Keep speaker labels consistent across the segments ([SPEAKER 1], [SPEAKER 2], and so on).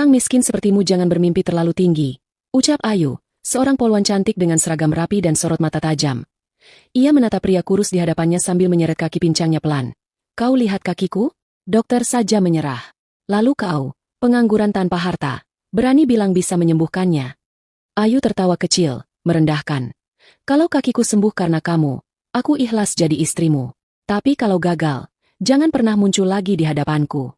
[SPEAKER 1] Orang miskin sepertimu jangan bermimpi terlalu tinggi, ucap Ayu, seorang polwan cantik dengan seragam rapi dan sorot mata tajam. Ia menatap pria kurus di hadapannya sambil menyeret kaki pincangnya pelan. Kau lihat kakiku? Dokter saja menyerah. Lalu kau, pengangguran tanpa harta, berani bilang bisa menyembuhkannya. Ayu tertawa kecil, merendahkan. Kalau kakiku sembuh karena kamu, aku ikhlas jadi istrimu. Tapi kalau gagal, jangan pernah muncul lagi di hadapanku.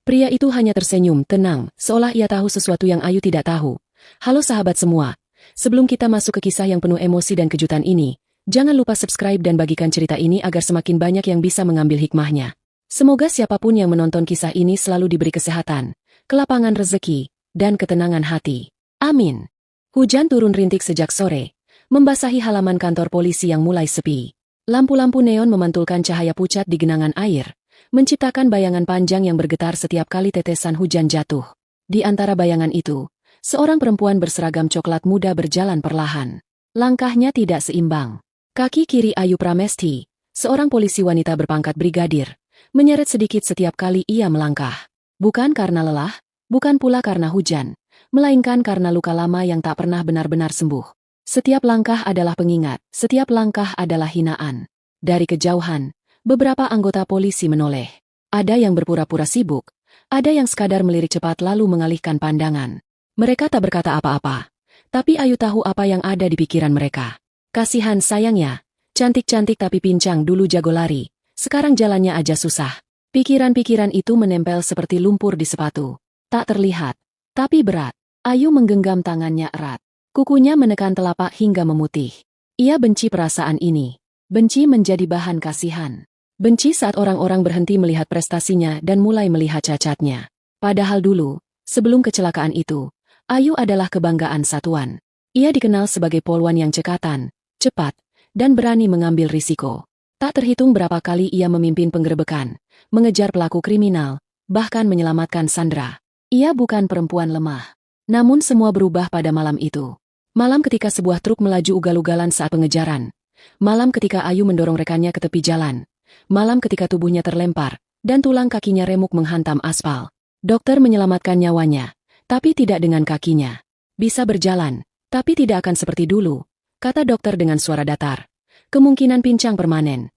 [SPEAKER 1] Pria itu hanya tersenyum, tenang, seolah ia tahu sesuatu yang Ayu tidak tahu. Halo sahabat semua, sebelum kita masuk ke kisah yang penuh emosi dan kejutan ini, jangan lupa subscribe dan bagikan cerita ini agar semakin banyak yang bisa mengambil hikmahnya. Semoga siapapun yang menonton kisah ini selalu diberi kesehatan, kelapangan rezeki, dan ketenangan hati. Amin. Hujan turun rintik sejak sore, membasahi halaman kantor polisi yang mulai sepi. Lampu-lampu neon memantulkan cahaya pucat di genangan air, menciptakan bayangan panjang yang bergetar setiap kali tetesan hujan jatuh. Di antara bayangan itu, seorang perempuan berseragam coklat muda berjalan perlahan. Langkahnya tidak seimbang. Kaki kiri Ayu Pramesti, seorang polisi wanita berpangkat brigadir, menyeret sedikit setiap kali ia melangkah. Bukan karena lelah, bukan pula karena hujan, melainkan karena luka lama yang tak pernah benar-benar sembuh. Setiap langkah adalah pengingat, setiap langkah adalah hinaan. Dari kejauhan, beberapa anggota polisi menoleh. Ada yang berpura-pura sibuk, ada yang sekadar melirik cepat lalu mengalihkan pandangan. Mereka tak berkata apa-apa, tapi Ayu tahu apa yang ada di pikiran mereka. Kasihan sayangnya, cantik-cantik tapi pincang dulu jago lari. Sekarang jalannya aja susah. Pikiran-pikiran itu menempel seperti lumpur di sepatu. Tak terlihat, tapi berat. Ayu menggenggam tangannya erat. Kukunya menekan telapak hingga memutih. Ia benci perasaan ini. Benci menjadi bahan kasihan. Benci saat orang-orang berhenti melihat prestasinya dan mulai melihat cacatnya. Padahal dulu, sebelum kecelakaan itu, Ayu adalah kebanggaan satuan. Ia dikenal sebagai polwan yang cekatan, cepat, dan berani mengambil risiko. Tak terhitung berapa kali ia memimpin penggerebekan, mengejar pelaku kriminal, bahkan menyelamatkan sandera. Ia bukan perempuan lemah. Namun semua berubah pada malam itu. Malam ketika sebuah truk melaju ugal-ugalan saat pengejaran. Malam ketika Ayu mendorong rekannya ke tepi jalan. Malam ketika tubuhnya terlempar, dan tulang kakinya remuk menghantam aspal. Dokter menyelamatkan nyawanya, tapi tidak dengan kakinya. Bisa berjalan, tapi tidak akan seperti dulu, kata dokter dengan suara datar. Kemungkinan pincang permanen.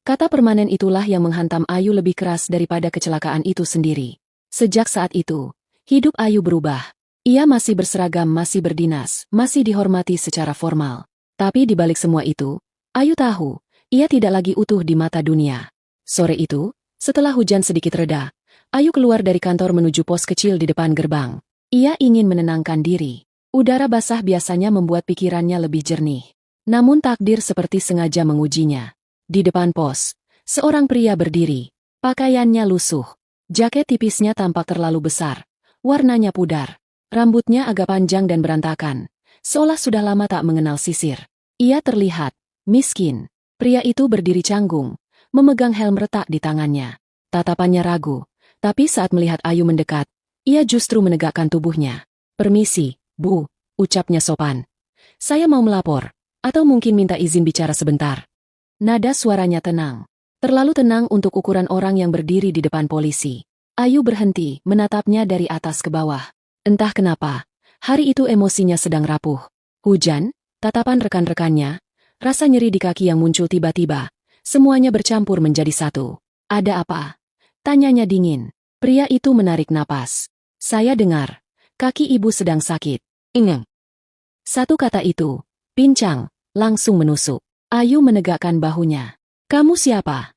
[SPEAKER 1] Kata permanen itulah yang menghantam Ayu lebih keras daripada kecelakaan itu sendiri. Sejak saat itu, hidup Ayu berubah. Ia masih berseragam, masih berdinas, masih dihormati secara formal. Tapi di balik semua itu, Ayu tahu, ia tidak lagi utuh di mata dunia. Sore itu, setelah hujan sedikit reda, Ayu keluar dari kantor menuju pos kecil di depan gerbang. Ia ingin menenangkan diri. Udara basah biasanya membuat pikirannya lebih jernih. Namun takdir seperti sengaja mengujinya. Di depan pos, seorang pria berdiri. Pakaiannya lusuh. Jaket tipisnya tampak terlalu besar. Warnanya pudar. Rambutnya agak panjang dan berantakan. Seolah sudah lama tak mengenal sisir. Ia terlihat miskin. Pria itu berdiri canggung, memegang helm retak di tangannya. Tatapannya ragu, tapi saat melihat Ayu mendekat, ia justru menegakkan tubuhnya. Permisi, Bu, ucapnya sopan. Saya mau melapor. Atau mungkin minta izin bicara sebentar. Nada suaranya tenang. Terlalu tenang untuk ukuran orang yang berdiri di depan polisi. Ayu berhenti, menatapnya dari atas ke bawah. Entah kenapa, hari itu emosinya sedang rapuh. Hujan, tatapan rekan-rekannya, rasa nyeri di kaki yang muncul tiba-tiba, semuanya bercampur menjadi satu. Ada apa? Tanyanya dingin. Pria itu menarik napas. Saya dengar, kaki ibu sedang sakit. Ingeng. Satu kata itu, pincang, langsung menusuk. Ayu menegakkan bahunya. Kamu siapa?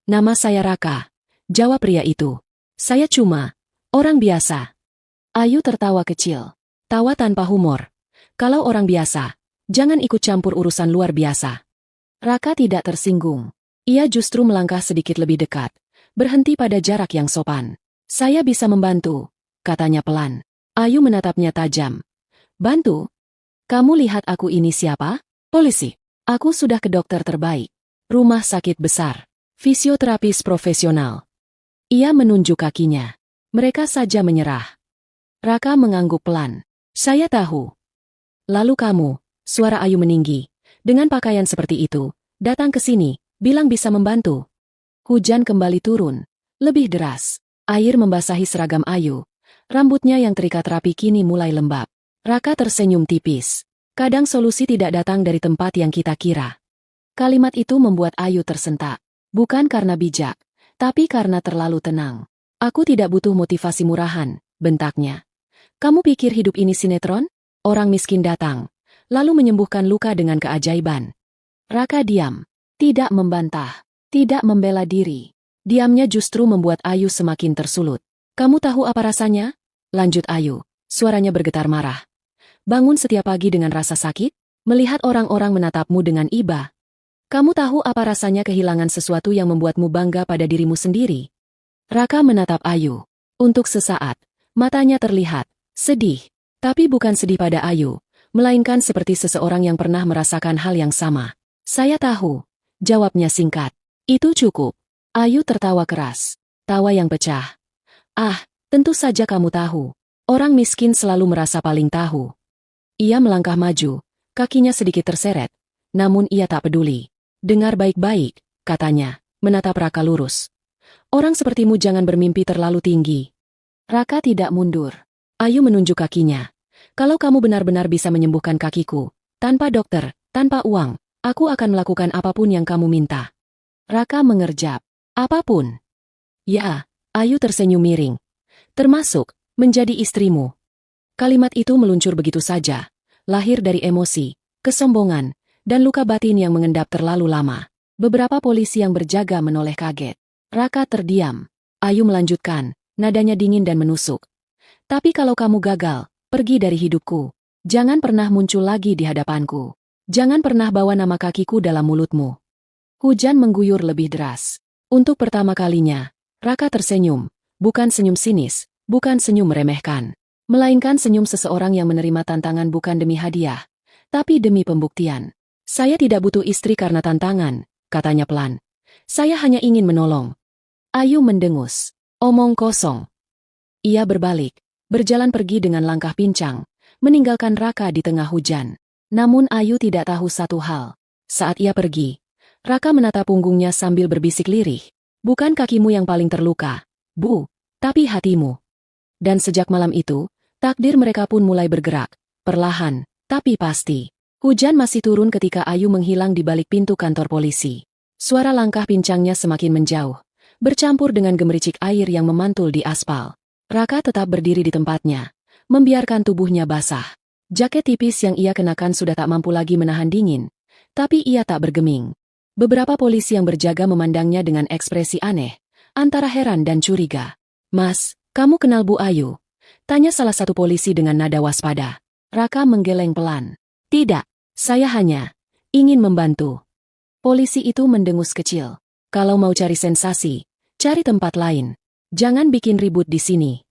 [SPEAKER 1] Nama saya Raka, jawab pria itu. Saya cuma orang biasa. Ayu tertawa kecil. Tawa tanpa humor. Kalau orang biasa, jangan ikut campur urusan luar biasa. Raka tidak tersinggung. Ia justru melangkah sedikit lebih dekat, berhenti pada jarak yang sopan. Saya bisa membantu, katanya pelan. Ayu menatapnya tajam. Bantu? Kamu lihat aku ini siapa? Polisi. Aku sudah ke dokter terbaik. Rumah sakit besar. Fisioterapis profesional. Ia menunjuk kakinya. Mereka saja menyerah. Raka mengangguk pelan. Saya tahu. Lalu kamu, suara Ayu meninggi. Dengan pakaian seperti itu, datang ke sini, bilang bisa membantu. Hujan kembali turun. Lebih deras. Air membasahi seragam Ayu. Rambutnya yang terikat rapi kini mulai lembab. Raka tersenyum tipis. Kadang solusi tidak datang dari tempat yang kita kira. Kalimat itu membuat Ayu tersentak. Bukan karena bijak, tapi karena terlalu tenang. Aku tidak butuh motivasi murahan, bentaknya. Kamu pikir hidup ini sinetron? Orang miskin datang, lalu menyembuhkan luka dengan keajaiban. Raka diam, tidak membantah, tidak membela diri. Diamnya justru membuat Ayu semakin tersulut. Kamu tahu apa rasanya? Lanjut Ayu, suaranya bergetar marah. Bangun setiap pagi dengan rasa sakit, melihat orang-orang menatapmu dengan iba. Kamu tahu apa rasanya kehilangan sesuatu yang membuatmu bangga pada dirimu sendiri? Raka menatap Ayu. Untuk sesaat, matanya terlihat sedih, tapi bukan sedih pada Ayu, melainkan seperti seseorang yang pernah merasakan hal yang sama. Saya tahu, jawabnya singkat. Itu cukup. Ayu tertawa keras, tawa yang pecah. Ah, tentu saja kamu tahu. Orang miskin selalu merasa paling tahu. Ia melangkah maju, kakinya sedikit terseret, namun ia tak peduli. Dengar baik-baik, katanya, menatap Raka lurus. Orang sepertimu jangan bermimpi terlalu tinggi. Raka tidak mundur. Ayu menunjuk kakinya. Kalau kamu benar-benar bisa menyembuhkan kakiku, tanpa dokter, tanpa uang, aku akan melakukan apapun yang kamu minta. Raka mengerjap. Apapun. Ya, Ayu tersenyum miring. Termasuk, menjadi istrimu. Kalimat itu meluncur begitu saja, lahir dari emosi, kesombongan, dan luka batin yang mengendap terlalu lama. Beberapa polisi yang berjaga menoleh kaget. Raka terdiam. Ayu melanjutkan, nadanya dingin dan menusuk. Tapi kalau kamu gagal, pergi dari hidupku. Jangan pernah muncul lagi di hadapanku. Jangan pernah bawa nama kakiku dalam mulutmu. Hujan mengguyur lebih deras. Untuk pertama kalinya, Raka tersenyum, bukan senyum sinis, bukan senyum meremehkan. Melainkan senyum seseorang yang menerima tantangan bukan demi hadiah, tapi demi pembuktian. Saya tidak butuh istri karena tantangan, katanya pelan. Saya hanya ingin menolong. Ayu mendengus. Omong kosong. Ia berbalik, berjalan pergi dengan langkah pincang, meninggalkan Raka di tengah hujan. Namun Ayu tidak tahu satu hal. Saat ia pergi, Raka menatap punggungnya sambil berbisik lirih. Bukan kakimu yang paling terluka, Bu, tapi hatimu. Dan sejak malam itu, takdir mereka pun mulai bergerak, perlahan, tapi pasti. Hujan masih turun ketika Ayu menghilang di balik pintu kantor polisi. Suara langkah pincangnya semakin menjauh, bercampur dengan gemericik air yang memantul di aspal. Raka tetap berdiri di tempatnya, membiarkan tubuhnya basah. Jaket tipis yang ia kenakan sudah tak mampu lagi menahan dingin, tapi ia tak bergeming. Beberapa polisi yang berjaga memandangnya dengan ekspresi aneh, antara heran dan curiga. Mas, kamu kenal Bu Ayu? Tanya salah satu polisi dengan nada waspada. Raka menggeleng pelan. Tidak, saya hanya ingin membantu. Polisi itu mendengus kecil. Kalau mau cari sensasi, cari tempat lain. Jangan bikin ribut di sini.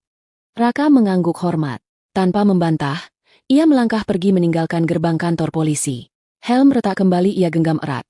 [SPEAKER 1] Raka mengangguk hormat. Tanpa membantah, ia melangkah pergi meninggalkan gerbang kantor polisi. Helm retak kembali ia genggam erat.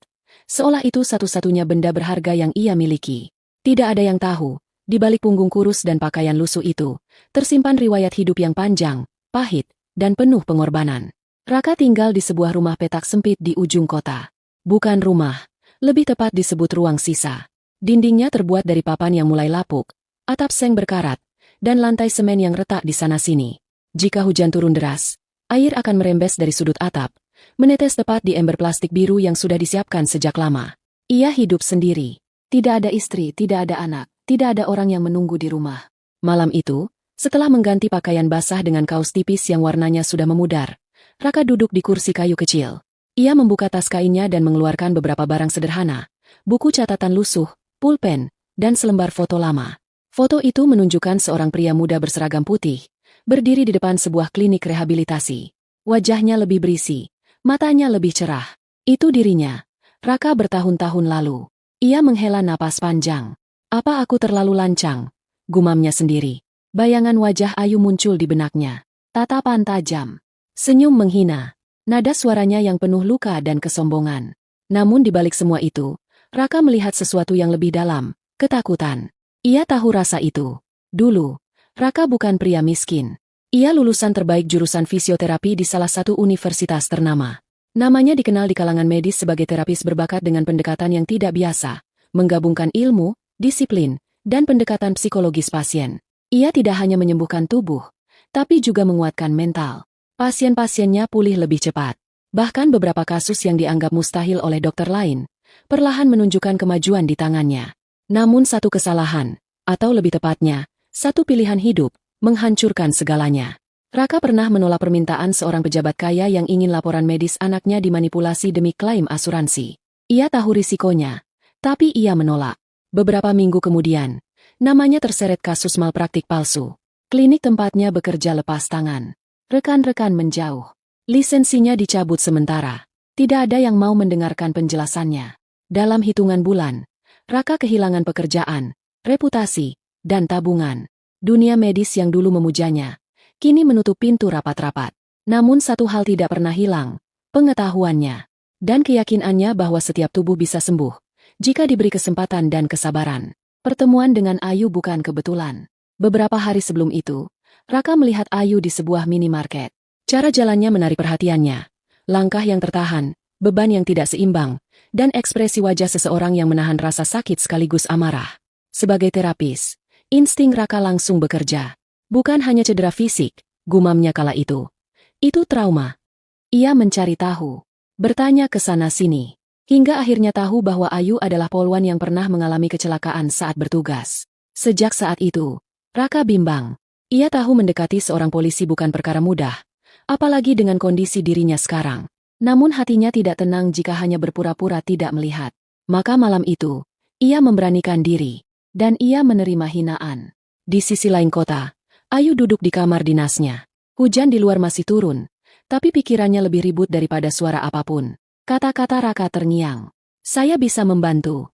[SPEAKER 1] Seolah itu satu-satunya benda berharga yang ia miliki. Tidak ada yang tahu, di balik punggung kurus dan pakaian lusuh itu, tersimpan riwayat hidup yang panjang, pahit, dan penuh pengorbanan. Raka tinggal di sebuah rumah petak sempit di ujung kota. Bukan rumah, lebih tepat disebut ruang sisa. Dindingnya terbuat dari papan yang mulai lapuk, atap seng berkarat, dan lantai semen yang retak di sana-sini. Jika hujan turun deras, air akan merembes dari sudut atap, menetes tepat di ember plastik biru yang sudah disiapkan sejak lama. Ia hidup sendiri. Tidak ada istri, tidak ada anak, tidak ada orang yang menunggu di rumah. Malam itu, setelah mengganti pakaian basah dengan kaos tipis yang warnanya sudah memudar, Raka duduk di kursi kayu kecil. Ia membuka tas kainnya dan mengeluarkan beberapa barang sederhana, buku catatan lusuh, pulpen, dan selembar foto lama. Foto itu menunjukkan seorang pria muda berseragam putih, berdiri di depan sebuah klinik rehabilitasi. Wajahnya lebih berisi, matanya lebih cerah. Itu dirinya, Raka bertahun-tahun lalu. Ia menghela napas panjang. Apa aku terlalu lancang? Gumamnya sendiri. Bayangan wajah Ayu muncul di benaknya. Tatapan tajam. Senyum menghina. Nada suaranya yang penuh luka dan kesombongan. Namun di balik semua itu, Raka melihat sesuatu yang lebih dalam, ketakutan. Ia tahu rasa itu. Dulu, Raka bukan pria miskin. Ia lulusan terbaik jurusan fisioterapi di salah satu universitas ternama. Namanya dikenal di kalangan medis sebagai terapis berbakat dengan pendekatan yang tidak biasa, menggabungkan ilmu, disiplin, dan pendekatan psikologis pasien. Ia tidak hanya menyembuhkan tubuh, tapi juga menguatkan mental. Pasien-pasiennya pulih lebih cepat. Bahkan beberapa kasus yang dianggap mustahil oleh dokter lain, perlahan menunjukkan kemajuan di tangannya. Namun satu kesalahan, atau lebih tepatnya, satu pilihan hidup, menghancurkan segalanya. Raka pernah menolak permintaan seorang pejabat kaya yang ingin laporan medis anaknya dimanipulasi demi klaim asuransi. Ia tahu risikonya, tapi ia menolak. Beberapa minggu kemudian, namanya terseret kasus malpraktik palsu. Klinik tempatnya bekerja lepas tangan. Rekan-rekan menjauh. Lisensinya dicabut sementara. Tidak ada yang mau mendengarkan penjelasannya. Dalam hitungan bulan, Raka kehilangan pekerjaan, reputasi, dan tabungan. Dunia medis yang dulu memujanya, kini menutup pintu rapat-rapat. Namun satu hal tidak pernah hilang, pengetahuannya. Dan keyakinannya bahwa setiap tubuh bisa sembuh, jika diberi kesempatan dan kesabaran. Pertemuan dengan Ayu bukan kebetulan. Beberapa hari sebelum itu, Raka melihat Ayu di sebuah minimarket. Cara jalannya menarik perhatiannya. Langkah yang tertahan, beban yang tidak seimbang, dan ekspresi wajah seseorang yang menahan rasa sakit sekaligus amarah. Sebagai terapis, insting Raka langsung bekerja. Bukan hanya cedera fisik, gumamnya kala itu. Itu trauma. Ia mencari tahu, bertanya ke sana-sini, hingga akhirnya tahu bahwa Ayu adalah polwan yang pernah mengalami kecelakaan saat bertugas. Sejak saat itu, Raka bimbang. Ia tahu mendekati seorang polisi bukan perkara mudah, apalagi dengan kondisi dirinya sekarang. Namun hatinya tidak tenang jika hanya berpura-pura tidak melihat. Maka malam itu, ia memberanikan diri, dan ia menerima hinaan. Di sisi lain kota, Ayu duduk di kamar dinasnya. Hujan di luar masih turun, tapi pikirannya lebih ribut daripada suara apapun. Kata-kata Raka terngiang. Saya bisa membantu.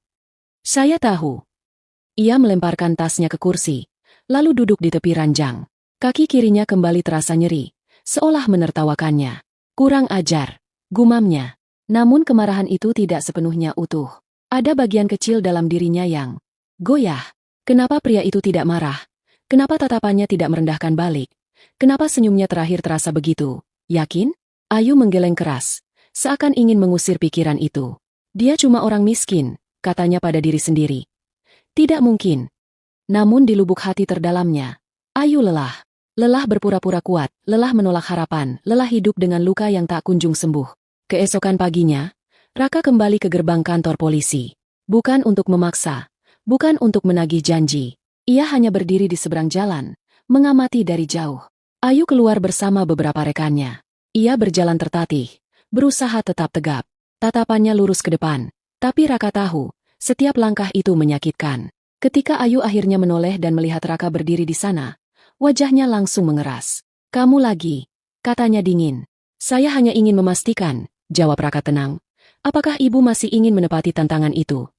[SPEAKER 1] Saya tahu. Ia melemparkan tasnya ke kursi, lalu duduk di tepi ranjang. Kaki kirinya kembali terasa nyeri, seolah menertawakannya. Kurang ajar, gumamnya. Namun kemarahan itu tidak sepenuhnya utuh. Ada bagian kecil dalam dirinya yang goyah. Kenapa pria itu tidak marah? Kenapa tatapannya tidak merendahkan balik? Kenapa senyumnya terakhir terasa begitu yakin? Ayu menggeleng keras, seakan ingin mengusir pikiran itu. Dia cuma orang miskin, katanya pada diri sendiri. Tidak mungkin. Namun di lubuk hati terdalamnya, Ayu lelah. Lelah berpura-pura kuat, lelah menolak harapan, lelah hidup dengan luka yang tak kunjung sembuh. Keesokan paginya, Raka kembali ke gerbang kantor polisi. Bukan untuk memaksa, bukan untuk menagih janji. Ia hanya berdiri di seberang jalan, mengamati dari jauh. Ayu keluar bersama beberapa rekannya. Ia berjalan tertatih, berusaha tetap tegap. Tatapannya lurus ke depan, tapi Raka tahu, setiap langkah itu menyakitkan. Ketika Ayu akhirnya menoleh dan melihat Raka berdiri di sana, wajahnya langsung mengeras. Kamu lagi, katanya dingin. Saya hanya ingin memastikan, jawab Raka tenang. Apakah ibu masih ingin menepati tantangan itu?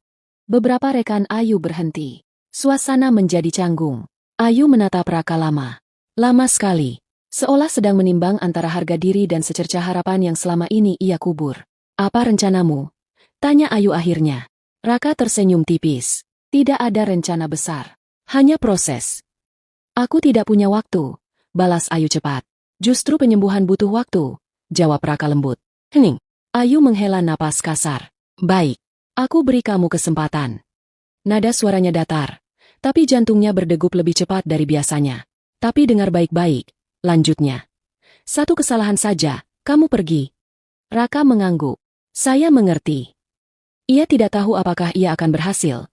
[SPEAKER 1] Beberapa rekan Ayu berhenti. Suasana menjadi canggung. Ayu menatap Raka lama. Lama sekali. Seolah sedang menimbang antara harga diri dan secercah harapan yang selama ini ia kubur. Apa rencanamu? Tanya Ayu akhirnya. Raka tersenyum tipis. Tidak ada rencana besar. Hanya proses. Aku tidak punya waktu, balas Ayu cepat. Justru penyembuhan butuh waktu, jawab Raka lembut. Hening. Ayu menghela napas kasar. Baik, aku beri kamu kesempatan. Nada suaranya datar, tapi jantungnya berdegup lebih cepat dari biasanya. Tapi dengar baik-baik, lanjutnya. Satu kesalahan saja, kamu pergi. Raka mengangguk. Saya mengerti. Ia tidak tahu apakah ia akan berhasil.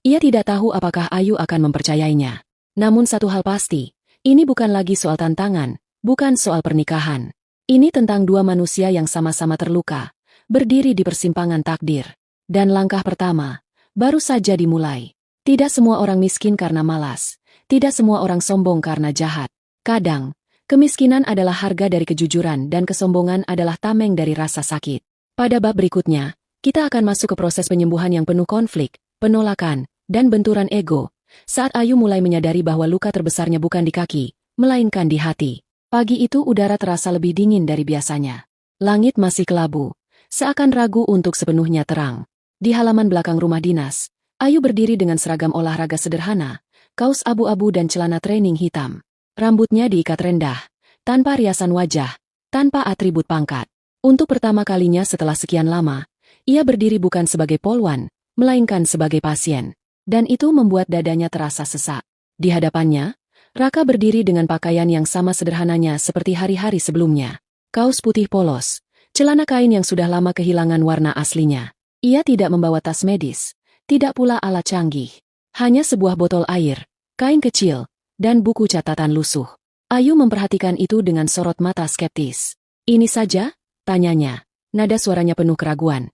[SPEAKER 1] Ia tidak tahu apakah Ayu akan mempercayainya. Namun satu hal pasti, ini bukan lagi soal tantangan, bukan soal pernikahan. Ini tentang dua manusia yang sama-sama terluka, berdiri di persimpangan takdir. Dan langkah pertama, baru saja dimulai. Tidak semua orang miskin karena malas. Tidak semua orang sombong karena jahat. Kadang, kemiskinan adalah harga dari kejujuran dan kesombongan adalah tameng dari rasa sakit. Pada bab berikutnya, kita akan masuk ke proses penyembuhan yang penuh konflik, penolakan, dan benturan ego, saat Ayu mulai menyadari bahwa luka terbesarnya bukan di kaki, melainkan di hati. Pagi itu udara terasa lebih dingin dari biasanya. Langit masih kelabu, seakan ragu untuk sepenuhnya terang. Di halaman belakang rumah dinas, Ayu berdiri dengan seragam olahraga sederhana, kaos abu-abu dan celana training hitam. Rambutnya diikat rendah, tanpa riasan wajah, tanpa atribut pangkat. Untuk pertama kalinya setelah sekian lama, ia berdiri bukan sebagai polwan, melainkan sebagai pasien. Dan itu membuat dadanya terasa sesak. Di hadapannya, Raka berdiri dengan pakaian yang sama sederhananya seperti hari-hari sebelumnya. Kaos putih polos, celana kain yang sudah lama kehilangan warna aslinya. Ia tidak membawa tas medis, tidak pula alat canggih. Hanya sebuah botol air, kain kecil, dan buku catatan lusuh. Ayu memperhatikan itu dengan sorot mata skeptis. "Ini saja?" tanyanya. Nada suaranya penuh keraguan.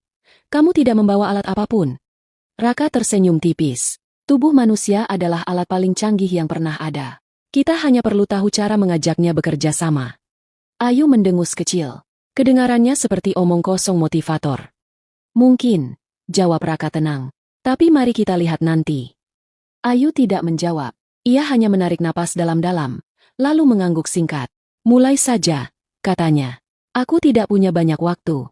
[SPEAKER 1] "Kamu tidak membawa alat apapun?" Raka tersenyum tipis. Tubuh manusia adalah alat paling canggih yang pernah ada. Kita hanya perlu tahu cara mengajaknya bekerja sama. Ayu mendengus kecil. Kedengarannya seperti omong kosong motivator. "Mungkin," jawab Raka tenang. "Tapi mari kita lihat nanti." Ayu tidak menjawab. Ia hanya menarik napas dalam-dalam, lalu mengangguk singkat. "Mulai saja," katanya. "Aku tidak punya banyak waktu."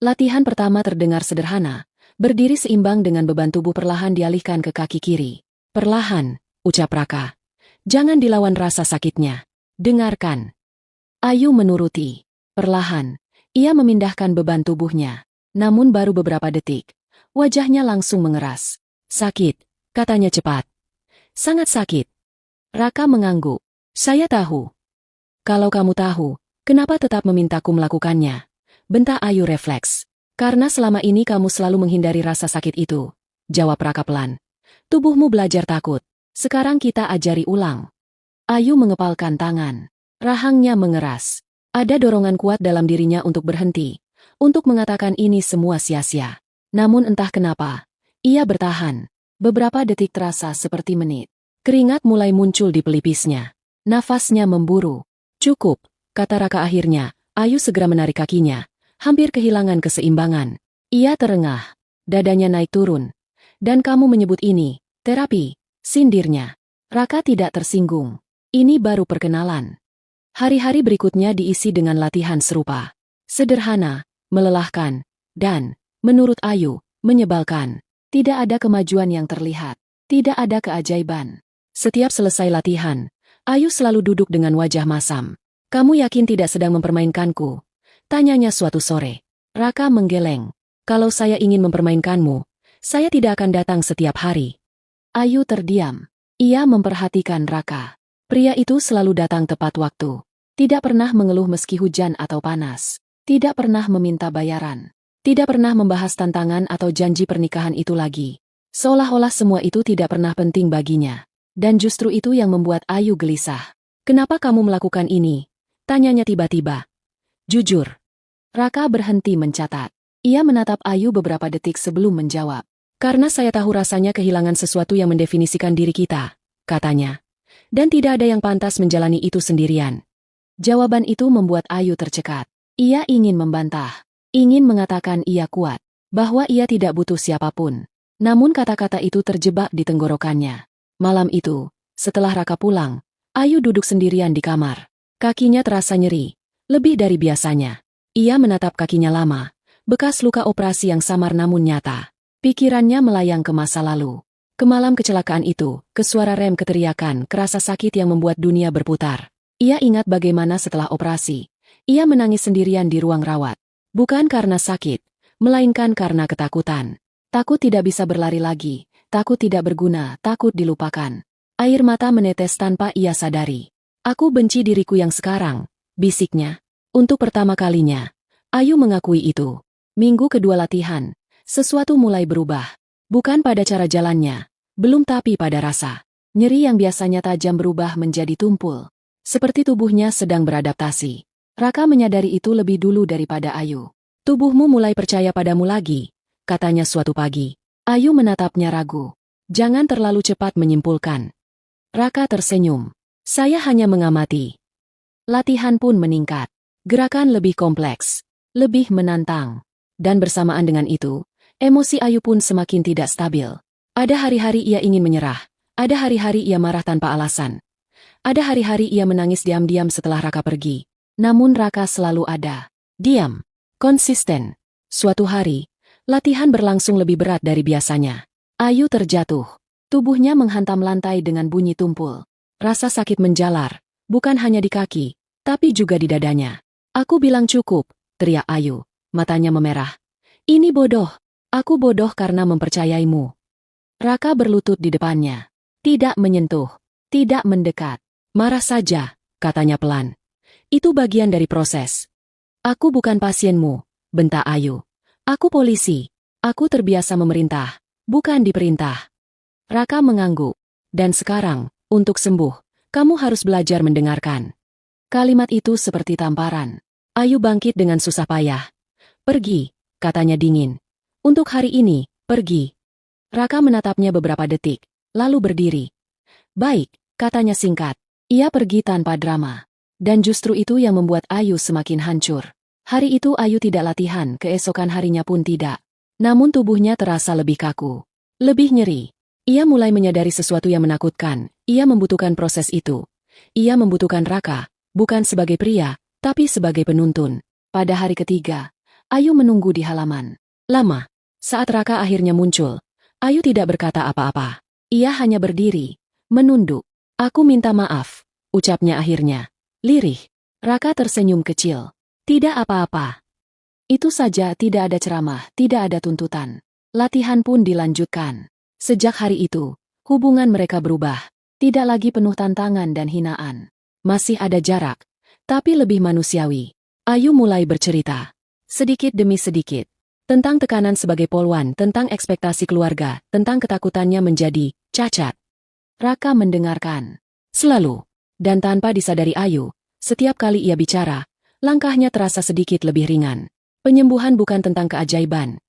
[SPEAKER 1] Latihan pertama terdengar sederhana. Berdiri seimbang dengan beban tubuh perlahan dialihkan ke kaki kiri. "Perlahan," ucap Raka. "Jangan dilawan rasa sakitnya. Dengarkan." Ayu menuruti. Perlahan, ia memindahkan beban tubuhnya. Namun baru beberapa detik, wajahnya langsung mengeras. "Sakit," katanya cepat. "Sangat sakit." Raka mengangguk. "Saya tahu." "Kalau kamu tahu, kenapa tetap memintaku melakukannya?" bentak Ayu refleks. "Karena selama ini kamu selalu menghindari rasa sakit itu," jawab Raka pelan. "Tubuhmu belajar takut. Sekarang kita ajari ulang." Ayu mengepalkan tangan. Rahangnya mengeras. Ada dorongan kuat dalam dirinya untuk berhenti, untuk mengatakan ini semua sia-sia. Namun entah kenapa, ia bertahan. Beberapa detik terasa seperti menit. Keringat mulai muncul di pelipisnya. Nafasnya memburu. "Cukup," kata Raka akhirnya. Ayu segera menarik kakinya, hampir kehilangan keseimbangan. Ia terengah. Dadanya naik turun. "Dan kamu menyebut ini terapi?" sindirnya. Raka tidak tersinggung. Ini baru perkenalan. Hari-hari berikutnya diisi dengan latihan serupa. Sederhana, melelahkan, dan, menurut Ayu, menyebalkan. Tidak ada kemajuan yang terlihat. Tidak ada keajaiban. Setiap selesai latihan, Ayu selalu duduk dengan wajah masam. "Kamu yakin tidak sedang mempermainkanku?" tanyanya suatu sore. Raka menggeleng. "Kalau saya ingin mempermainkanmu, saya tidak akan datang setiap hari." Ayu terdiam. Ia memperhatikan Raka. Pria itu selalu datang tepat waktu. Tidak pernah mengeluh meski hujan atau panas. Tidak pernah meminta bayaran. Tidak pernah membahas tantangan atau janji pernikahan itu lagi. Seolah-olah semua itu tidak pernah penting baginya. Dan justru itu yang membuat Ayu gelisah. "Kenapa kamu melakukan ini?" tanyanya tiba-tiba. "Jujur." Raka berhenti mencatat. Ia menatap Ayu beberapa detik sebelum menjawab. "Karena saya tahu rasanya kehilangan sesuatu yang mendefinisikan diri kita," katanya. "Dan tidak ada yang pantas menjalani itu sendirian." Jawaban itu membuat Ayu tercekat. Ia ingin membantah. Ingin mengatakan ia kuat. Bahwa ia tidak butuh siapapun. Namun kata-kata itu terjebak di tenggorokannya. Malam itu, setelah Raka pulang, Ayu duduk sendirian di kamar. Kakinya terasa nyeri. Lebih dari biasanya. Ia menatap kakinya lama. Bekas luka operasi yang samar namun nyata. Pikirannya melayang ke masa lalu. Ke malam kecelakaan itu, ke suara rem keteriakan, kerasa sakit yang membuat dunia berputar. Ia ingat bagaimana setelah operasi, ia menangis sendirian di ruang rawat. Bukan karena sakit, melainkan karena ketakutan. Takut tidak bisa berlari lagi, takut tidak berguna, takut dilupakan. Air mata menetes tanpa ia sadari. "Aku benci diriku yang sekarang," bisiknya. Untuk pertama kalinya, Ayu mengakui itu. Minggu kedua latihan, sesuatu mulai berubah. Bukan pada cara jalannya, belum tapi pada rasa. Nyeri yang biasanya tajam berubah menjadi tumpul. Seperti tubuhnya sedang beradaptasi. Raka menyadari itu lebih dulu daripada Ayu. "Tubuhmu mulai percaya padamu lagi," katanya suatu pagi. Ayu menatapnya ragu. "Jangan terlalu cepat menyimpulkan." Raka tersenyum. "Saya hanya mengamati." Latihan pun meningkat. Gerakan lebih kompleks, lebih menantang. Dan bersamaan dengan itu, emosi Ayu pun semakin tidak stabil. Ada hari-hari ia ingin menyerah. Ada hari-hari ia marah tanpa alasan. Ada hari-hari ia menangis diam-diam setelah Raka pergi. Namun Raka selalu ada. Diam. Konsisten. Suatu hari, latihan berlangsung lebih berat dari biasanya. Ayu terjatuh. Tubuhnya menghantam lantai dengan bunyi tumpul. Rasa sakit menjalar. Bukan hanya di kaki, tapi juga di dadanya. "Aku bilang cukup," teriak Ayu. Matanya memerah. "Ini bodoh. Aku bodoh karena mempercayaimu." Raka berlutut di depannya. Tidak menyentuh. Tidak mendekat. Marah saja, katanya pelan. Itu bagian dari proses. Aku bukan pasienmu, bentak Ayu. Aku polisi. Aku terbiasa memerintah, bukan diperintah. Raka mengangguk. Dan sekarang, untuk sembuh, kamu harus belajar mendengarkan. Kalimat itu seperti tamparan. Ayu bangkit dengan susah payah. Pergi, katanya dingin. Untuk hari ini, pergi. Raka menatapnya beberapa detik, lalu berdiri. Baik, katanya singkat. Ia pergi tanpa drama. Dan justru itu yang membuat Ayu semakin hancur. Hari itu Ayu tidak latihan, keesokan harinya pun tidak. Namun tubuhnya terasa lebih kaku. Lebih nyeri. Ia mulai menyadari sesuatu yang menakutkan. Ia membutuhkan proses itu. Ia membutuhkan Raka, bukan sebagai pria, tapi sebagai penuntun. Pada hari ketiga, Ayu menunggu di halaman. Lama. Saat Raka akhirnya muncul, Ayu tidak berkata apa-apa. Ia hanya berdiri, menunduk. Aku minta maaf, ucapnya akhirnya. Lirih. Raka tersenyum kecil. Tidak apa-apa. Itu saja, tidak ada ceramah, tidak ada tuntutan. Latihan pun dilanjutkan. Sejak hari itu, hubungan mereka berubah. Tidak lagi penuh tantangan dan hinaan. Masih ada jarak, tapi lebih manusiawi. Ayu mulai bercerita. Sedikit demi sedikit. Tentang tekanan sebagai polwan, tentang ekspektasi keluarga, tentang ketakutannya menjadi cacat. Raka mendengarkan. Selalu. Dan tanpa disadari Ayu, setiap kali ia bicara, langkahnya terasa sedikit lebih ringan. Penyembuhan bukan tentang keajaiban.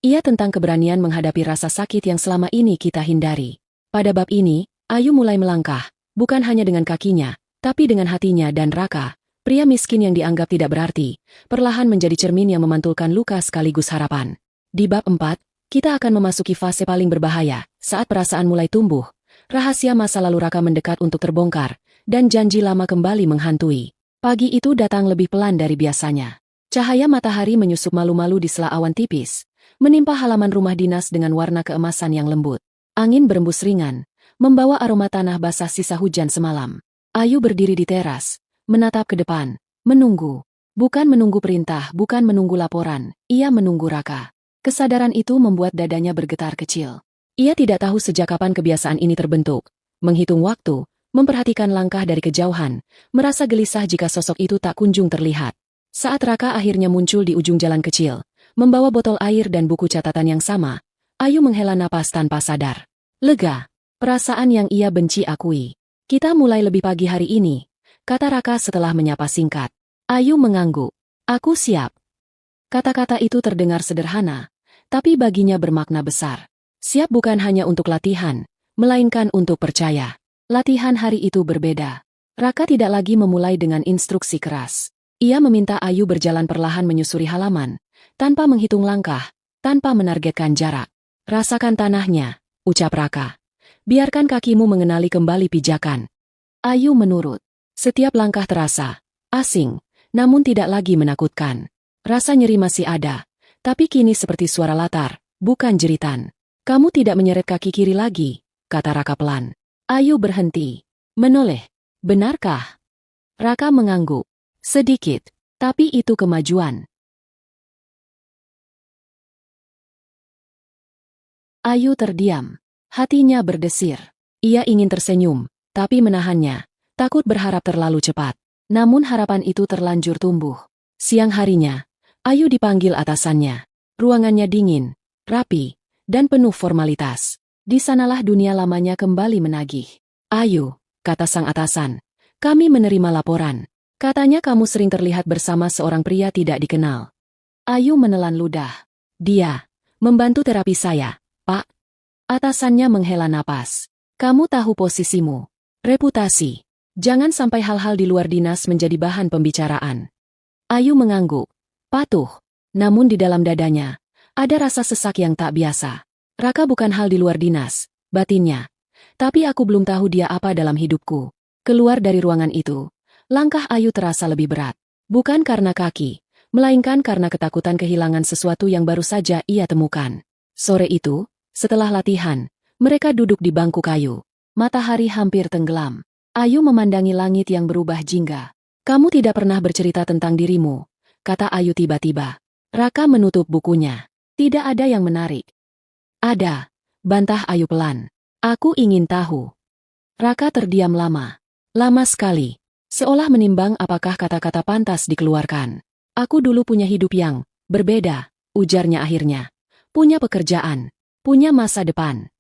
[SPEAKER 1] Ia tentang keberanian menghadapi rasa sakit yang selama ini kita hindari. Pada bab ini, Ayu mulai melangkah, bukan hanya dengan kakinya, tapi dengan hatinya dan Raka, pria miskin yang dianggap tidak berarti, perlahan menjadi cermin yang memantulkan luka sekaligus harapan. Di bab 4, kita akan memasuki fase paling berbahaya, saat perasaan mulai tumbuh. Rahasia masa lalu Raka mendekat untuk terbongkar, dan janji lama kembali menghantui. Pagi itu datang lebih pelan dari biasanya. Cahaya matahari menyusup malu-malu di sela awan tipis, menimpa halaman rumah dinas dengan warna keemasan yang lembut. Angin berembus ringan, membawa aroma tanah basah sisa hujan semalam. Ayu berdiri di teras, menatap ke depan, menunggu. Bukan menunggu perintah, bukan menunggu laporan, ia menunggu Raka. Kesadaran itu membuat dadanya bergetar kecil. Ia tidak tahu sejak kapan kebiasaan ini terbentuk. Menghitung waktu, memperhatikan langkah dari kejauhan, merasa gelisah jika sosok itu tak kunjung terlihat. Saat Raka akhirnya muncul di ujung jalan kecil, membawa botol air dan buku catatan yang sama, Ayu menghela napas tanpa sadar. Lega, perasaan yang ia benci akui. Kita mulai lebih pagi hari ini, kata Raka setelah menyapa singkat. Ayu mengangguk. Aku siap. Kata-kata itu terdengar sederhana, tapi baginya bermakna besar. Siap bukan hanya untuk latihan, melainkan untuk percaya. Latihan hari itu berbeda. Raka tidak lagi memulai dengan instruksi keras. Ia meminta Ayu berjalan perlahan menyusuri halaman, tanpa menghitung langkah, tanpa menargetkan jarak. Rasakan tanahnya, ucap Raka. Biarkan kakimu mengenali kembali pijakan. Ayu menurut. Setiap langkah terasa asing, namun tidak lagi menakutkan. Rasa nyeri masih ada, tapi kini seperti suara latar, bukan jeritan. Kamu tidak menyeret kaki kiri lagi, kata Raka pelan. Ayu berhenti, menoleh. Benarkah? Raka mengangguk. Sedikit, tapi itu kemajuan. Ayu terdiam. Hatinya berdesir. Ia ingin tersenyum, tapi menahannya. Takut berharap terlalu cepat. Namun harapan itu terlanjur tumbuh. Siang harinya, Ayu dipanggil atasannya. Ruangannya dingin, rapi, dan penuh formalitas. Di sanalah dunia lamanya kembali menagih. Ayu, kata sang atasan, kami menerima laporan. Katanya kamu sering terlihat bersama seorang pria tidak dikenal. Ayu menelan ludah. Dia membantu terapi saya, Pak. Atasannya menghela napas. Kamu tahu posisimu. Reputasi. Jangan sampai hal-hal di luar dinas menjadi bahan pembicaraan. Ayu mengangguk. Patuh. Namun di dalam dadanya, ada rasa sesak yang tak biasa. Raka bukan hal di luar dinas, batinnya. Tapi aku belum tahu dia apa dalam hidupku. Keluar dari ruangan itu, langkah Ayu terasa lebih berat. Bukan karena kaki, melainkan karena ketakutan kehilangan sesuatu yang baru saja ia temukan. Sore itu, setelah latihan, mereka duduk di bangku kayu. Matahari hampir tenggelam. Ayu memandangi langit yang berubah jingga. Kamu tidak pernah bercerita tentang dirimu, kata Ayu tiba-tiba. Raka menutup bukunya. Tidak ada yang menarik. Ada, bantah Ayu pelan. Aku ingin tahu. Raka terdiam lama. Lama sekali. Seolah menimbang apakah kata-kata pantas dikeluarkan. Aku dulu punya hidup yang berbeda, ujarnya akhirnya. Punya pekerjaan, punya masa depan.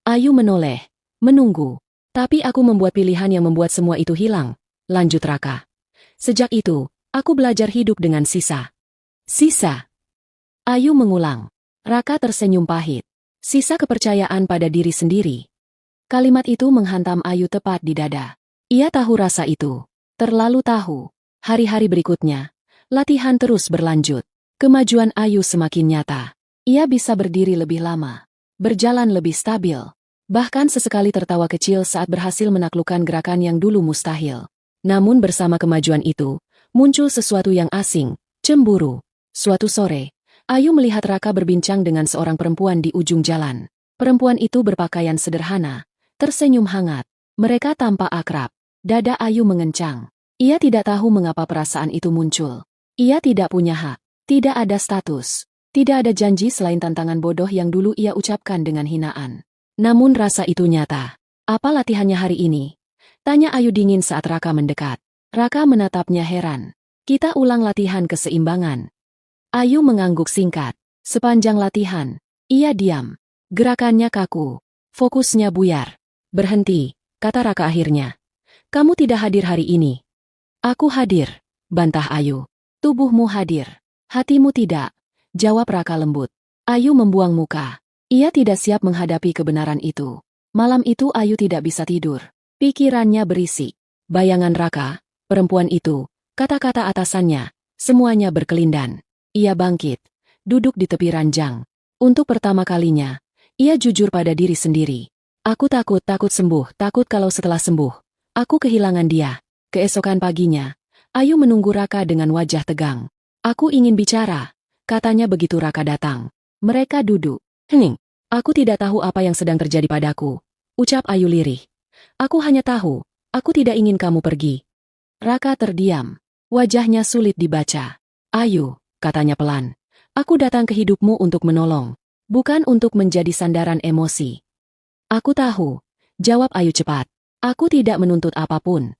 [SPEAKER 1] Ayu menoleh, menunggu. Tapi aku membuat pilihan yang membuat semua itu hilang, lanjut Raka. Sejak itu, aku belajar hidup dengan sisa. Sisa. Ayu mengulang. Raka tersenyum pahit. Sisa kepercayaan pada diri sendiri. Kalimat itu menghantam Ayu tepat di dada. Ia tahu rasa itu. Terlalu tahu. Hari-hari berikutnya, latihan terus berlanjut. Kemajuan Ayu semakin nyata. Ia bisa berdiri lebih lama. Berjalan lebih stabil. Bahkan sesekali tertawa kecil saat berhasil menaklukkan gerakan yang dulu mustahil. Namun bersama kemajuan itu, muncul sesuatu yang asing, cemburu. Suatu sore, Ayu melihat Raka berbincang dengan seorang perempuan di ujung jalan. Perempuan itu berpakaian sederhana, tersenyum hangat. Mereka tampak akrab. Dada Ayu mengencang. Ia tidak tahu mengapa perasaan itu muncul. Ia tidak punya hak. Tidak ada status. Tidak ada janji selain tantangan bodoh yang dulu ia ucapkan dengan hinaan. Namun rasa itu nyata. Apa latihannya hari ini? Tanya Ayu dingin saat Raka mendekat. Raka menatapnya heran. Kita ulang latihan keseimbangan. Ayu mengangguk singkat. Sepanjang latihan, ia diam. Gerakannya kaku. Fokusnya buyar. Berhenti, kata Raka akhirnya. Kamu tidak hadir hari ini. Aku hadir, bantah Ayu. Tubuhmu hadir. Hatimu tidak, jawab Raka lembut. Ayu membuang muka. Ia tidak siap menghadapi kebenaran itu. Malam itu Ayu tidak bisa tidur. Pikirannya berisik. Bayangan Raka, perempuan itu, kata-kata atasannya, semuanya berkelindan. Ia bangkit, duduk di tepi ranjang. Untuk pertama kalinya, ia jujur pada diri sendiri. Aku takut sembuh, takut kalau setelah sembuh, aku kehilangan dia. Keesokan paginya, Ayu menunggu Raka dengan wajah tegang. Aku ingin bicara, katanya begitu Raka datang. Mereka duduk. Hening, aku tidak tahu apa yang sedang terjadi padaku, ucap Ayu lirih. Aku hanya tahu, aku tidak ingin kamu pergi. Raka terdiam. Wajahnya sulit dibaca. Ayu, katanya pelan. Aku datang ke hidupmu untuk menolong, bukan untuk menjadi sandaran emosi. Aku tahu, jawab Ayu cepat. Aku tidak menuntut apapun.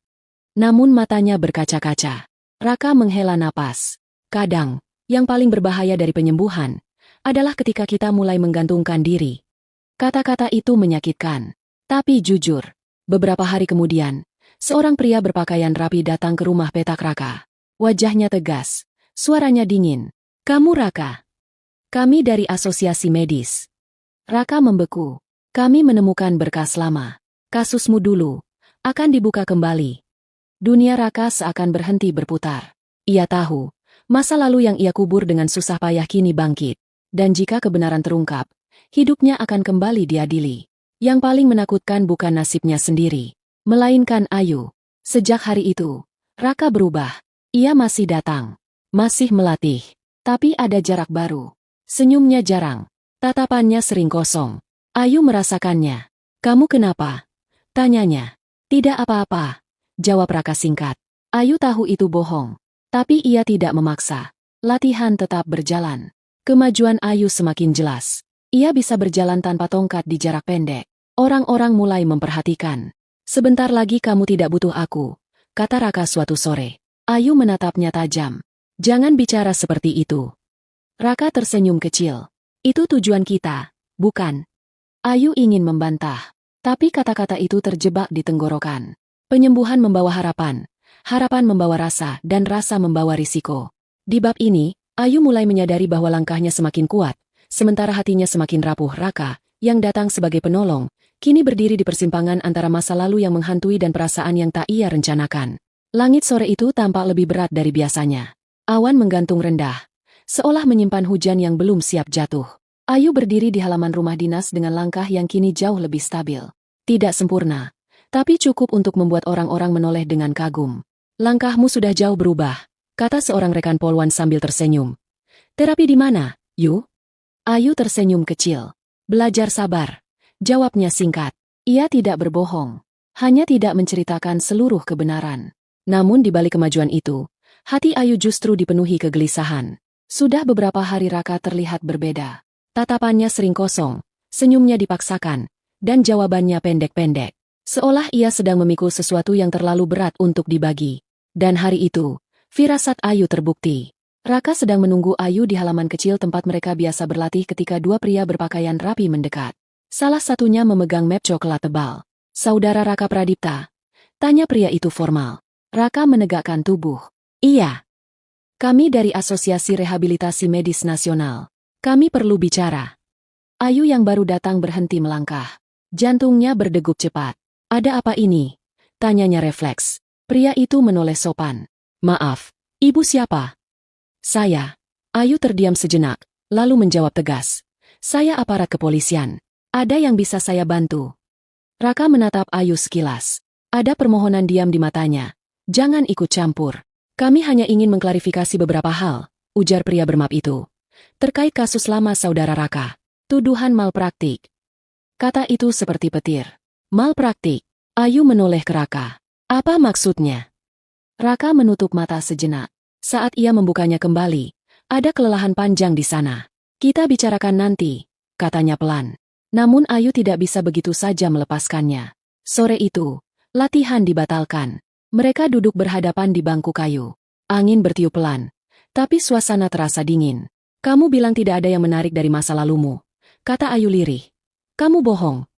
[SPEAKER 1] Namun matanya berkaca-kaca. Raka menghela napas. Kadang, yang paling berbahaya dari penyembuhan adalah ketika kita mulai menggantungkan diri. Kata-kata itu menyakitkan. Tapi jujur, beberapa hari kemudian, seorang pria berpakaian rapi datang ke rumah petak Raka. Wajahnya tegas, suaranya dingin. Kamu Raka? Kami dari asosiasi medis. Raka membeku. Kami menemukan berkas lama. Kasusmu dulu akan dibuka kembali. Dunia Raka seakan berhenti berputar. Ia tahu, masa lalu yang ia kubur dengan susah payah kini bangkit. Dan jika kebenaran terungkap, hidupnya akan kembali diadili. Yang paling menakutkan bukan nasibnya sendiri, melainkan Ayu. Sejak hari itu, Raka berubah. Ia masih datang, masih melatih. Tapi ada jarak baru. Senyumnya jarang. Tatapannya sering kosong. Ayu merasakannya. Kamu kenapa? Tanyanya. Tidak apa-apa, jawab Raka singkat. Ayu tahu itu bohong. Tapi ia tidak memaksa. Latihan tetap berjalan. Kemajuan Ayu semakin jelas. Ia bisa berjalan tanpa tongkat di jarak pendek. Orang-orang mulai memperhatikan. Sebentar lagi kamu tidak butuh aku, kata Raka suatu sore. Ayu menatapnya tajam. Jangan bicara seperti itu. Raka tersenyum kecil. Itu tujuan kita, bukan? Ayu ingin membantah. Tapi kata-kata itu terjebak di tenggorokan. Penyembuhan membawa harapan. Harapan membawa rasa dan rasa membawa risiko. Di bab ini, Ayu mulai menyadari bahwa langkahnya semakin kuat, sementara hatinya semakin rapuh. Raka, yang datang sebagai penolong, kini berdiri di persimpangan antara masa lalu yang menghantui dan perasaan yang tak ia rencanakan. Langit sore itu tampak lebih berat dari biasanya. Awan menggantung rendah, seolah menyimpan hujan yang belum siap jatuh. Ayu berdiri di halaman rumah dinas dengan langkah yang kini jauh lebih stabil. Tidak sempurna, tapi cukup untuk membuat orang-orang menoleh dengan kagum. Langkahmu sudah jauh berubah, kata seorang rekan polwan sambil tersenyum. Terapi di mana, Yu? Ayu tersenyum kecil. Belajar sabar, jawabnya singkat. Ia tidak berbohong, hanya tidak menceritakan seluruh kebenaran. Namun di balik kemajuan itu, hati Ayu justru dipenuhi kegelisahan. Sudah beberapa hari Raka terlihat berbeda. Tatapannya sering kosong, senyumnya dipaksakan, dan jawabannya pendek-pendek. Seolah ia sedang memikul sesuatu yang terlalu berat untuk dibagi. Dan hari itu, firasat Ayu terbukti. Raka sedang menunggu Ayu di halaman kecil tempat mereka biasa berlatih ketika dua pria berpakaian rapi mendekat. Salah satunya memegang map coklat tebal. "Saudara Raka Pradipta?" tanya pria itu formal. Raka menegakkan tubuh. "Iya. Kami dari Asosiasi Rehabilitasi Medis Nasional. Kami perlu bicara." Ayu yang baru datang berhenti melangkah. Jantungnya berdegup cepat. "Ada apa ini?" tanyanya refleks. Pria itu menoleh sopan. "Maaf, ibu siapa?" "Saya." Ayu terdiam sejenak, lalu menjawab tegas. "Saya aparat kepolisian. Ada yang bisa saya bantu?" Raka menatap Ayu sekilas. Ada permohonan diam di matanya. "Jangan ikut campur. Kami hanya ingin mengklarifikasi beberapa hal," ujar pria bermap itu. "Terkait kasus lama saudara Raka. Tuduhan malpraktik." Kata itu seperti petir. "Malpraktik?" Ayu menoleh ke Raka. "Apa maksudnya?" Raka menutup mata sejenak. Saat ia membukanya kembali, ada kelelahan panjang di sana. "Kita bicarakan nanti," katanya pelan. Namun Ayu tidak bisa begitu saja melepaskannya. Sore itu, latihan dibatalkan. Mereka duduk berhadapan di bangku kayu. Angin bertiup pelan, tapi suasana terasa dingin. "Kamu bilang tidak ada yang menarik dari masa lalumu," kata Ayu lirih. "Kamu bohong."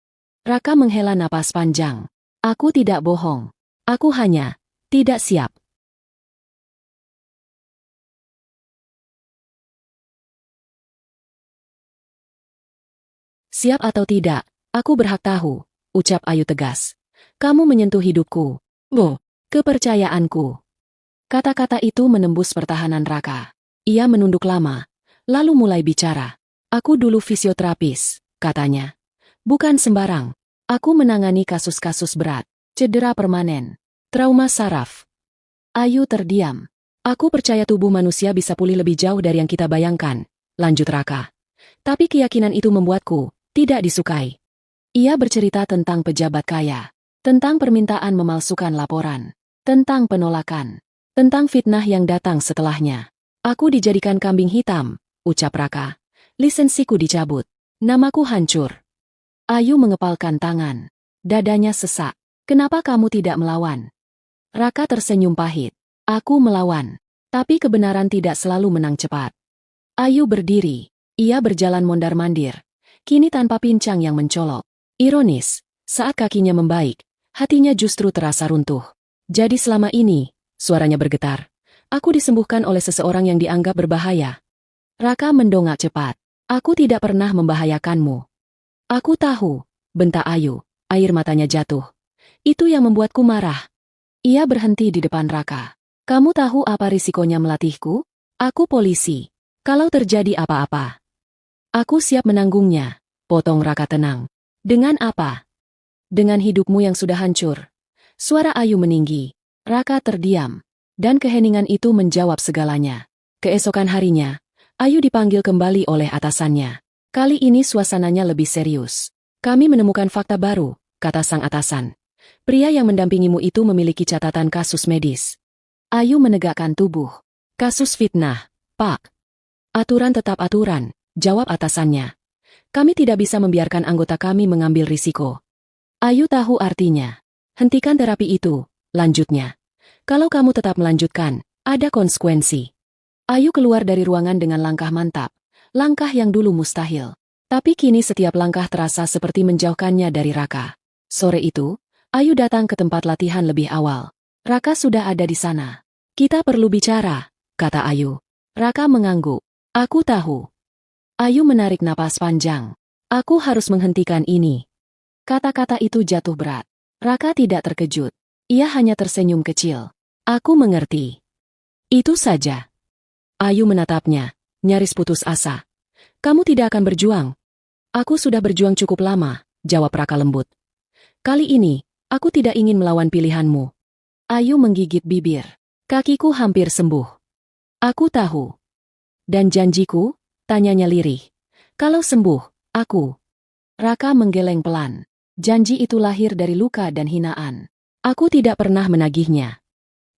[SPEAKER 1] Raka menghela napas panjang. "Aku tidak bohong. Aku hanya tidak siap." "Siap atau tidak, aku berhak tahu," ucap Ayu tegas. "Kamu menyentuh hidupku. Kepercayaanku." Kata-kata itu menembus pertahanan Raka. Ia menunduk lama, lalu mulai bicara. "Aku dulu fisioterapis," katanya. "Bukan sembarang. Aku menangani kasus-kasus berat, cedera permanen, trauma saraf." Ayu terdiam. "Aku percaya tubuh manusia bisa pulih lebih jauh dari yang kita bayangkan," lanjut Raka. "Tapi keyakinan itu membuatku tidak disukai." Ia bercerita tentang pejabat kaya, tentang permintaan memalsukan laporan, tentang penolakan, tentang fitnah yang datang setelahnya. "Aku dijadikan kambing hitam," ucap Raka. "Lisensiku dicabut. Namaku hancur." Ayu mengepalkan tangan. Dadanya sesak. "Kenapa kamu tidak melawan?" Raka tersenyum pahit. "Aku melawan. Tapi kebenaran tidak selalu menang cepat." Ayu berdiri. Ia berjalan mondar-mandir. Kini tanpa pincang yang mencolok. Ironis, saat kakinya membaik, hatinya justru terasa runtuh. "Jadi selama ini," suaranya bergetar, "aku disembuhkan oleh seseorang yang dianggap berbahaya." Raka mendongak cepat. "Aku tidak pernah membahayakanmu." "Aku tahu," bentak Ayu, air matanya jatuh. "Itu yang membuatku marah." Ia berhenti di depan Raka. "Kamu tahu apa risikonya melatihku? Aku polisi. Kalau terjadi apa-apa, aku siap menanggungnya," potong Raka tenang. "Dengan apa?" "Dengan hidupmu yang sudah hancur." Suara Ayu meninggi. Raka terdiam. Dan keheningan itu menjawab segalanya. Keesokan harinya, Ayu dipanggil kembali oleh atasannya. Kali ini suasananya lebih serius. "Kami menemukan fakta baru," kata sang atasan. "Pria yang mendampingimu itu memiliki catatan kasus medis." Ayu menegakkan tubuh. "Kasus fitnah, Pak." "Aturan tetap aturan," jawab atasannya. "Kami tidak bisa membiarkan anggota kami mengambil risiko." Ayu tahu artinya. "Hentikan terapi itu," lanjutnya. "Kalau kamu tetap melanjutkan, ada konsekuensi." Ayu keluar dari ruangan dengan langkah mantap. Langkah yang dulu mustahil. Tapi kini setiap langkah terasa seperti menjauhkannya dari Raka. Sore itu, Ayu datang ke tempat latihan lebih awal. Raka sudah ada di sana. "Kita perlu bicara," kata Ayu. Raka mengangguk. "Aku tahu." Ayu menarik napas panjang. "Aku harus menghentikan ini." Kata-kata itu jatuh berat. Raka tidak terkejut. Ia hanya tersenyum kecil. "Aku mengerti." Itu saja. Ayu menatapnya, nyaris putus asa. "Kamu tidak akan berjuang?" "Aku sudah berjuang cukup lama," jawab Raka lembut. "Kali ini, aku tidak ingin melawan pilihanmu." Ayu menggigit bibir. "Kakiku hampir sembuh." "Aku tahu." "Dan janjiku?" tanyanya lirih. "Kalau sembuh, aku..." Raka menggeleng pelan. Janji itu lahir dari luka dan hinaan. "Aku tidak pernah menagihnya."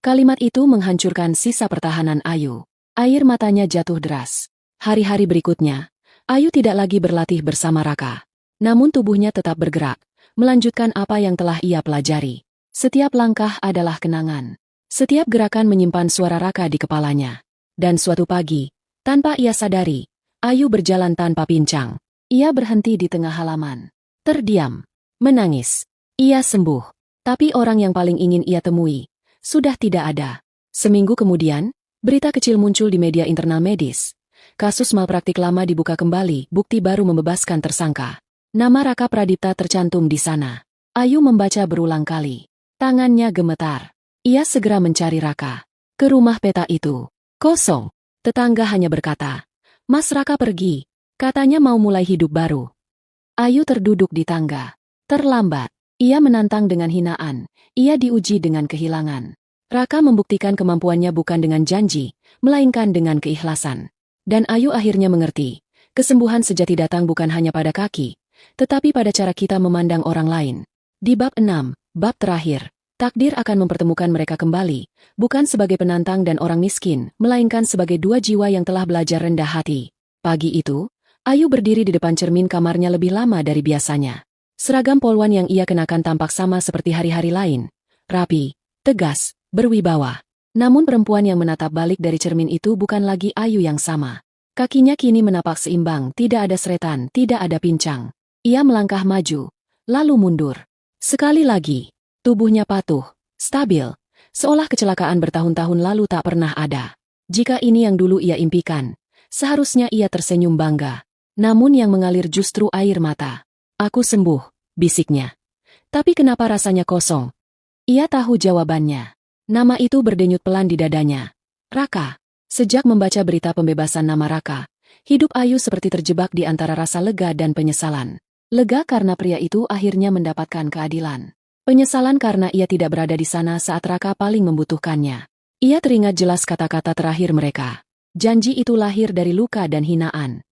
[SPEAKER 1] Kalimat itu menghancurkan sisa pertahanan Ayu. Air matanya jatuh deras. Hari-hari berikutnya, Ayu tidak lagi berlatih bersama Raka. Namun tubuhnya tetap bergerak, melanjutkan apa yang telah ia pelajari. Setiap langkah adalah kenangan. Setiap gerakan menyimpan suara Raka di kepalanya. Dan suatu pagi, tanpa ia sadari, Ayu berjalan tanpa pincang. Ia berhenti di tengah halaman. Terdiam. Menangis. Ia sembuh. Tapi orang yang paling ingin ia temui sudah tidak ada. Seminggu kemudian, berita kecil muncul di media internal medis. Kasus malpraktik lama dibuka kembali, bukti baru membebaskan tersangka. Nama Raka Pradipta tercantum di sana. Ayu membaca berulang kali. Tangannya gemetar. Ia segera mencari Raka. Ke rumah peta itu. Kosong. Tetangga hanya berkata, "Mas Raka pergi. Katanya mau mulai hidup baru." Ayu terduduk di tangga. Terlambat. Ia menantang dengan hinaan. Ia diuji dengan kehilangan. Raka membuktikan kemampuannya bukan dengan janji, melainkan dengan keikhlasan. Dan Ayu akhirnya mengerti. Kesembuhan sejati datang bukan hanya pada kaki, tetapi pada cara kita memandang orang lain. Di bab 6, bab terakhir, takdir akan mempertemukan mereka kembali, bukan sebagai penantang dan orang miskin, melainkan sebagai dua jiwa yang telah belajar rendah hati. Pagi itu, Ayu berdiri di depan cermin kamarnya lebih lama dari biasanya. Seragam polwan yang ia kenakan tampak sama seperti hari-hari lain. Rapi, tegas, berwibawa. Namun perempuan yang menatap balik dari cermin itu bukan lagi Ayu yang sama. Kakinya kini menapak seimbang, tidak ada seretan, tidak ada pincang. Ia melangkah maju, lalu mundur. Sekali lagi, tubuhnya patuh, stabil, seolah kecelakaan bertahun-tahun lalu tak pernah ada. Jika ini yang dulu ia impikan, seharusnya ia tersenyum bangga. Namun yang mengalir justru air mata. "Aku sembuh," bisiknya. Tapi kenapa rasanya kosong? Ia tahu jawabannya. Nama itu berdenyut pelan di dadanya. Raka. Sejak membaca berita pembebasan nama Raka, hidup Ayu seperti terjebak di antara rasa lega dan penyesalan. Lega karena pria itu akhirnya mendapatkan keadilan. Penyesalan karena ia tidak berada di sana saat Raka paling membutuhkannya. Ia teringat jelas kata-kata terakhir mereka. Janji itu lahir dari luka dan hinaan.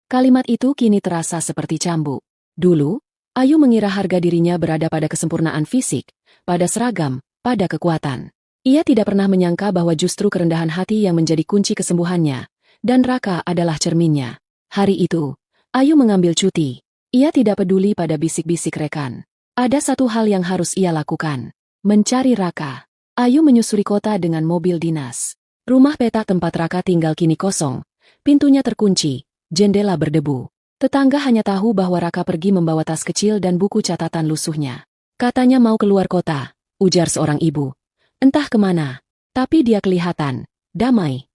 [SPEAKER 1] Kalimat itu kini terasa seperti cambuk. Dulu, Ayu mengira harga dirinya berada pada kesempurnaan fisik, pada seragam, pada kekuatan. Ia tidak pernah menyangka bahwa justru kerendahan hati yang menjadi kunci kesembuhannya, dan Raka adalah cerminnya. Hari itu, Ayu mengambil cuti. Ia tidak peduli pada bisik-bisik rekan. Ada satu hal yang harus ia lakukan. Mencari Raka. Ayu menyusuri kota dengan mobil dinas. Rumah petak tempat Raka tinggal kini kosong. Pintunya terkunci, jendela berdebu. Tetangga hanya tahu bahwa Raka pergi membawa tas kecil dan buku catatan lusuhnya. Katanya mau keluar kota, ujar seorang ibu. Entah kemana, tapi dia kelihatan damai.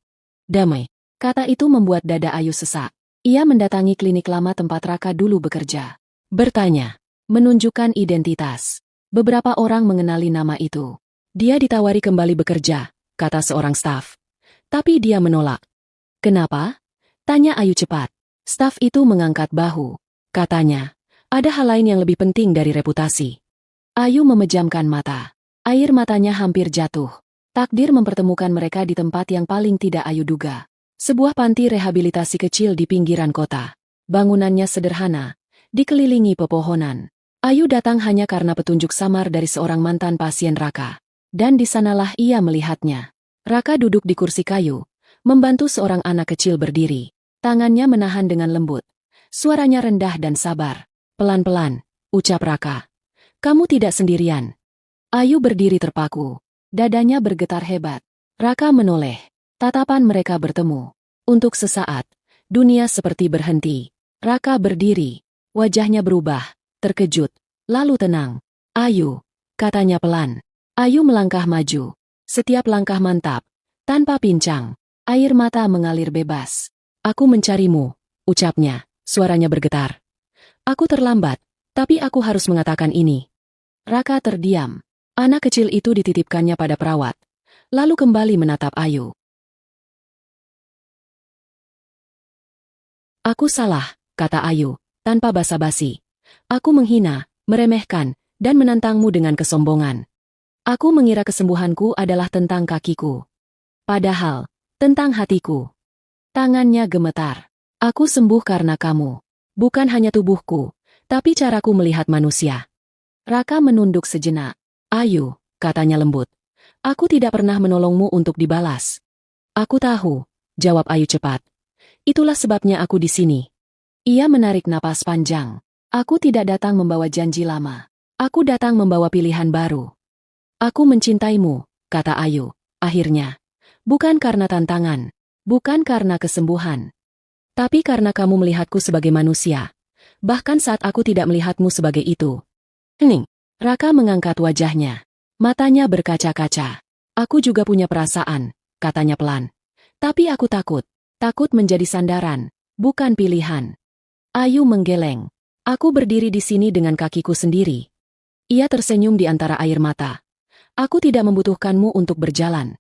[SPEAKER 1] Damai. Kata itu membuat dada Ayu sesak. Ia mendatangi klinik lama tempat Raka dulu bekerja. Bertanya, menunjukkan identitas. Beberapa orang mengenali nama itu. Dia ditawari kembali bekerja, kata seorang staf. Tapi dia menolak. Kenapa? Tanya Ayu cepat. Staf itu mengangkat bahu. Katanya, ada hal lain yang lebih penting dari reputasi. Ayu memejamkan mata. Air matanya hampir jatuh. Takdir mempertemukan mereka di tempat yang paling tidak Ayu duga. Sebuah panti rehabilitasi kecil di pinggiran kota. Bangunannya sederhana, dikelilingi pepohonan. Ayu datang hanya karena petunjuk samar dari seorang mantan pasien Raka. Dan di sanalah ia melihatnya. Raka duduk di kursi kayu, membantu seorang anak kecil berdiri. Tangannya menahan dengan lembut. Suaranya rendah dan sabar. Pelan-pelan, ucap Raka. "Kamu tidak sendirian." Ayu berdiri terpaku. Dadanya bergetar hebat. Raka menoleh. Tatapan mereka bertemu. Untuk sesaat, dunia seperti berhenti. Raka berdiri. Wajahnya berubah, terkejut, lalu tenang. "Ayu," katanya pelan. Ayu melangkah maju. Setiap langkah mantap, tanpa pincang. Air mata mengalir bebas. "Aku mencarimu," ucapnya, suaranya bergetar. "Aku terlambat, tapi aku harus mengatakan ini." Raka terdiam. Anak kecil itu dititipkannya pada perawat, lalu kembali menatap Ayu. "Aku salah," kata Ayu, tanpa basa-basi. "Aku menghina, meremehkan, dan menantangmu dengan kesombongan. Aku mengira kesembuhanku adalah tentang kakiku. Padahal, tentang hatiku." Tangannya gemetar. "Aku sembuh karena kamu. Bukan hanya tubuhku, tapi caraku melihat manusia." Raka menunduk sejenak. "Ayu," katanya lembut. "Aku tidak pernah menolongmu untuk dibalas." "Aku tahu," jawab Ayu cepat. "Itulah sebabnya aku di sini." Ia menarik napas panjang. "Aku tidak datang membawa janji lama. Aku datang membawa pilihan baru. Aku mencintaimu, kata Ayu, akhirnya. Bukan karena tantangan, bukan karena kesembuhan, tapi karena kamu melihatku sebagai manusia. Bahkan saat aku tidak melihatmu sebagai itu. Hening. Raka mengangkat wajahnya. Matanya berkaca-kaca. Aku juga punya perasaan, katanya pelan. Tapi aku takut. Takut menjadi sandaran, bukan pilihan. Ayu menggeleng. Aku berdiri di sini dengan kakiku sendiri. Ia tersenyum di antara air mata. Aku tidak membutuhkanmu untuk berjalan.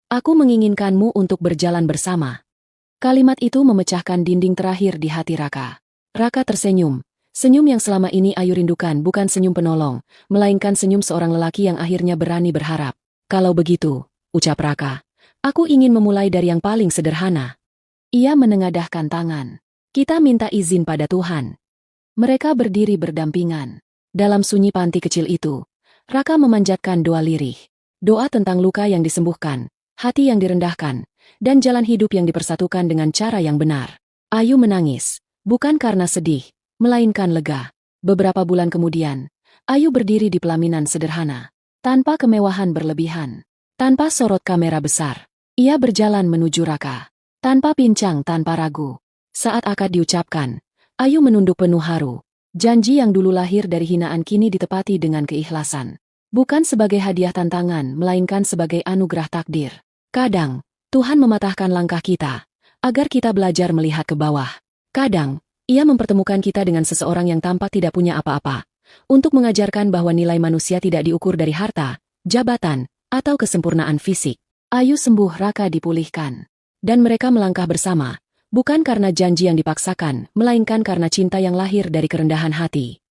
[SPEAKER 1] Aku menginginkanmu untuk berjalan bersama. Kalimat itu memecahkan dinding terakhir di hati Raka. Raka tersenyum. Senyum yang selama ini Ayu rindukan bukan senyum penolong, melainkan senyum seorang lelaki yang akhirnya berani berharap. Kalau begitu, ucap Raka, aku ingin memulai dari yang paling sederhana. Ia menengadahkan tangan. Kita minta izin pada Tuhan. Mereka berdiri berdampingan. Dalam sunyi panti kecil itu, Raka memanjatkan doa lirih. Doa tentang luka yang disembuhkan, hati yang direndahkan, dan jalan hidup yang dipersatukan dengan cara yang benar. Ayu menangis, bukan karena sedih, melainkan lega. Beberapa bulan kemudian, Ayu berdiri di pelaminan sederhana, tanpa kemewahan berlebihan, tanpa sorot kamera besar. Ia berjalan menuju Raka, tanpa pincang, tanpa ragu. Saat akad diucapkan, Ayu menunduk penuh haru. Janji yang dulu lahir dari hinaan kini ditepati dengan keikhlasan. Bukan sebagai hadiah tantangan, melainkan sebagai anugerah takdir. Kadang, Tuhan mematahkan langkah kita, agar kita belajar melihat ke bawah. Kadang, Ia mempertemukan kita dengan seseorang yang tampak tidak punya apa-apa, untuk mengajarkan bahwa nilai manusia tidak diukur dari harta, jabatan, atau kesempurnaan fisik. Ayu sembuh, Raka dipulihkan. Dan mereka melangkah bersama, bukan karena janji yang dipaksakan, melainkan karena cinta yang lahir dari kerendahan hati.